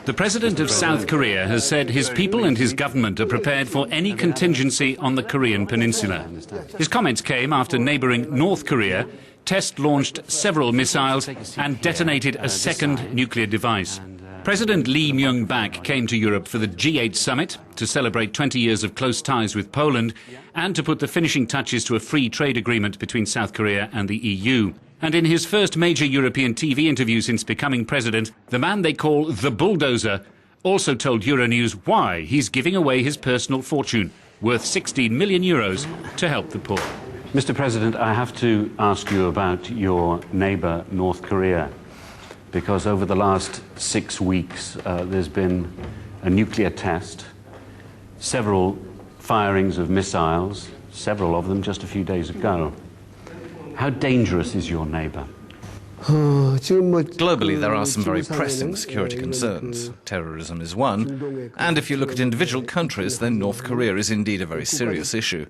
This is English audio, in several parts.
The president of South Korea has said his people and his government are prepared for any contingency on the Korean peninsula. His comments came after neighbouring North Korea test-launched several missiles and detonated a second nuclear device. President Lee Myung-bak came to Europe for the G8 summit to celebrate 20 years of close ties with Poland and to put the finishing touches to a free trade agreement between South Korea and the EU. And in his first major European TV interview since becoming president, the man they call the Bulldozer also told Euronews why he's giving away his personal fortune, worth 16 million euros, to help the poor. Mr. President, I have to ask you about your neighbour, North Korea, because over the last 6 weeks there's been a nuclear test, several firings of missiles, several of them just a few days ago. How dangerous is your neighbour? Globally, there are some very pressing security concerns. Terrorism is one, and if you look at individual countries, then North Korea is indeed a very serious issue.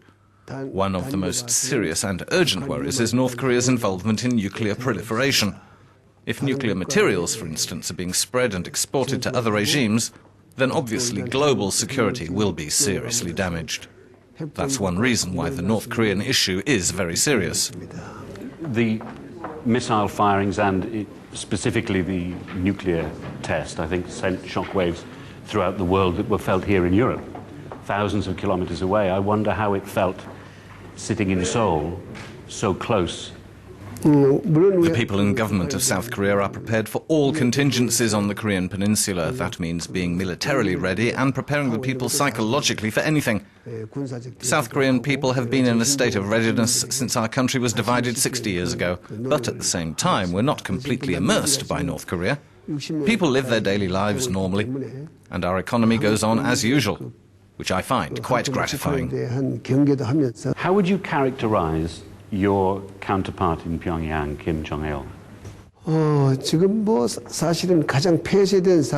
One of the most serious and urgent worries is North Korea's involvement in nuclear proliferation. If nuclear materials, for instance, are being spread and exported to other regimes, then obviously global security will be seriously damaged. That's one reason why the North Korean issue is very serious. The missile firings and specifically the nuclear test, I think, sent shockwaves throughout the world that were felt here in Europe, thousands of kilometers away. I wonder how it felt sitting in Seoul, so close. The people and government of South Korea are prepared for all contingencies on the Korean peninsula. That means being militarily ready and preparing the people psychologically for anything. South Korean people have been in a state of readiness since our country was divided 60 years ago. But at the same time, we're not completely immersed by North Korea. People live their daily lives normally, and our economy goes on as usual, which I find quite gratifying. How would you characterize your counterpart in Pyongyang, Kim Jong-il?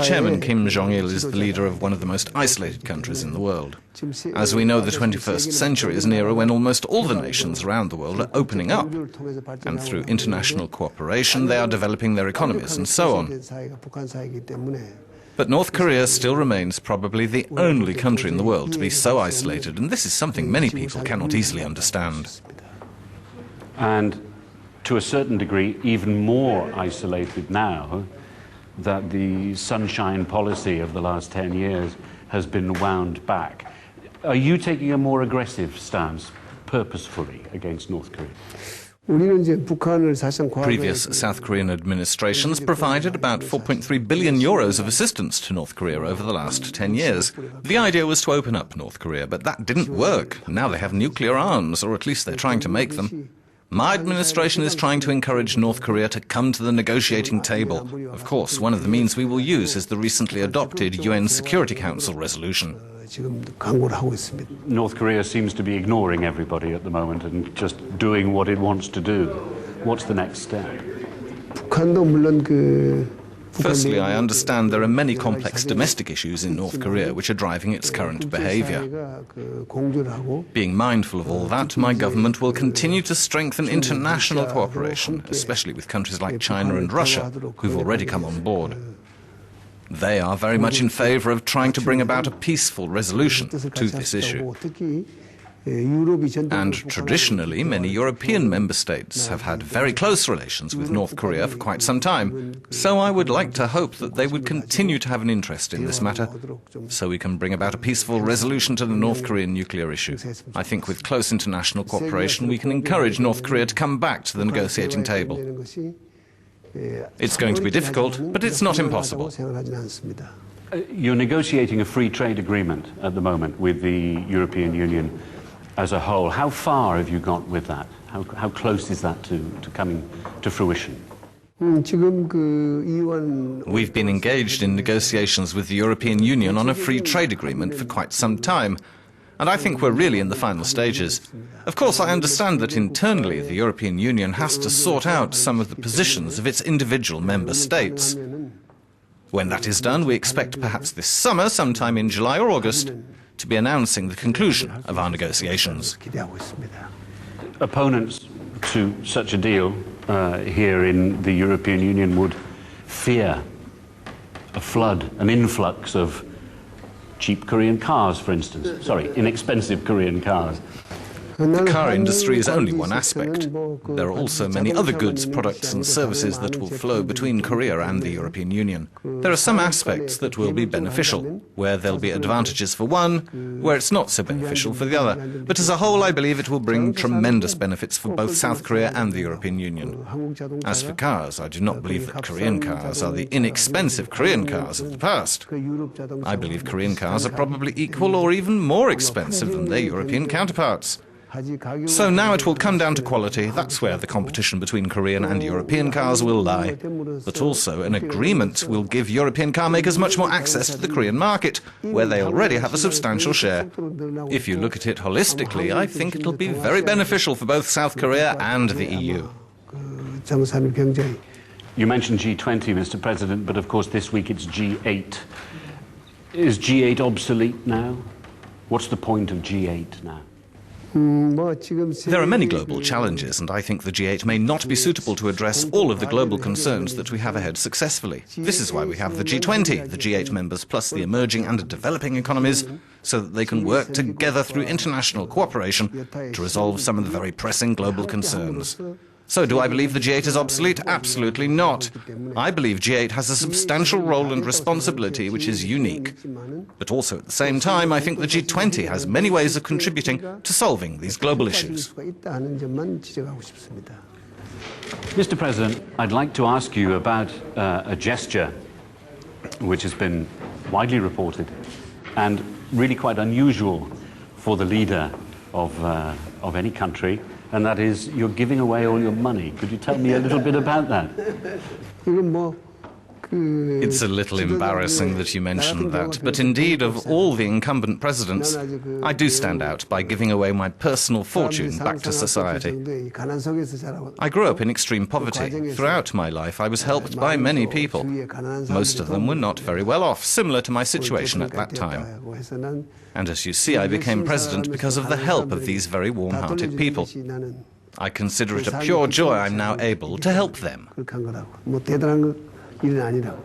Chairman Kim Jong-il is the leader of one of the most isolated countries in the world. As we know, the 21st century is an era when almost all the nations around the world are opening up, and through international cooperation they are developing their economies and so on. But North Korea still remains probably the only country in the world to be so isolated, and this is something many people cannot easily understand. And to a certain degree, even more isolated now that the sunshine policy of the last 10 years has been wound back. Are you taking a more aggressive stance purposefully against North Korea? Previous South Korean administrations provided about 4.3 billion euros of assistance to North Korea over the last 10 years. The idea was to open up North Korea, but that didn't work. Now they have nuclear arms, or at least they're trying to make them. My administration is trying to encourage North Korea to come to the negotiating table. Of course, one of the means we will use is the recently adopted UN Security Council resolution. North Korea seems to be ignoring everybody at the moment and just doing what it wants to do. What's the next step? Firstly, I understand there are many complex domestic issues in North Korea which are driving its current behavior. Being mindful of all that, my government will continue to strengthen international cooperation, especially with countries like China and Russia, who've already come on board. They are very much in favor of trying to bring about a peaceful resolution to this issue. And traditionally, many European member states have had very close relations with North Korea for quite some time. So I would like to hope that they would continue to have an interest in this matter, so we can bring about a peaceful resolution to the North Korean nuclear issue. I think with close international cooperation, we can encourage North Korea to come back to the negotiating table. It's going to be difficult, but it's not impossible. You're negotiating a free trade agreement at the moment with the European Union as a whole. How far have you got with that? How close is that to coming to fruition? We've been engaged in negotiations with the European Union on a free trade agreement for quite some time, and I think we're really in the final stages. Of course, I understand that internally the European Union has to sort out some of the positions of its individual member states. When that is done, we expect perhaps this summer, sometime in July or August, to be announcing the conclusion of our negotiations. Opponents to such a deal here in the European Union would fear a flood, an influx of cheap Korean cars, for instance. Sorry, inexpensive Korean cars. The car industry is only one aspect. There are also many other goods, products and services that will flow between Korea and the European Union. There are some aspects that will be beneficial, where there'll be advantages for one, where it's not so beneficial for the other. But as a whole, I believe it will bring tremendous benefits for both South Korea and the European Union. As for cars, I do not believe that Korean cars are the inexpensive Korean cars of the past. I believe Korean cars are probably equal or even more expensive than their European counterparts. So now it will come down to quality. That's where the competition between Korean and European cars will lie. But also an agreement will give European car makers much more access to the Korean market, where they already have a substantial share. If you look at it holistically, I think it'll be very beneficial for both South Korea and the EU. You mentioned G20, Mr. President, but of course this week it's G8. Is G8 obsolete now? What's the point of G8 now? There are many global challenges, and I think the G8 may not be suitable to address all of the global concerns that we have ahead successfully. This is why we have the G20, the G8 members plus the emerging and developing economies, so that they can work together through international cooperation to resolve some of the very pressing global concerns. So do I believe the G8 is obsolete? Absolutely not. I believe G8 has a substantial role and responsibility which is unique. But also at the same time, I think the G20 has many ways of contributing to solving these global issues. Mr. President, I'd like to ask you about a gesture which has been widely reported and really quite unusual for the leader of any country, and that is you're giving away all your money. Could you tell me a little bit about that? It's a little embarrassing that you mentioned that, but indeed, of all the incumbent presidents, I do stand out by giving away my personal fortune back to society. I grew up in extreme poverty. Throughout my life, I was helped by many people. Most of them were not very well off, similar to my situation at that time. And as you see, I became president because of the help of these very warm-hearted people. I consider it a pure joy I'm now able to help them. 일은 아니라고.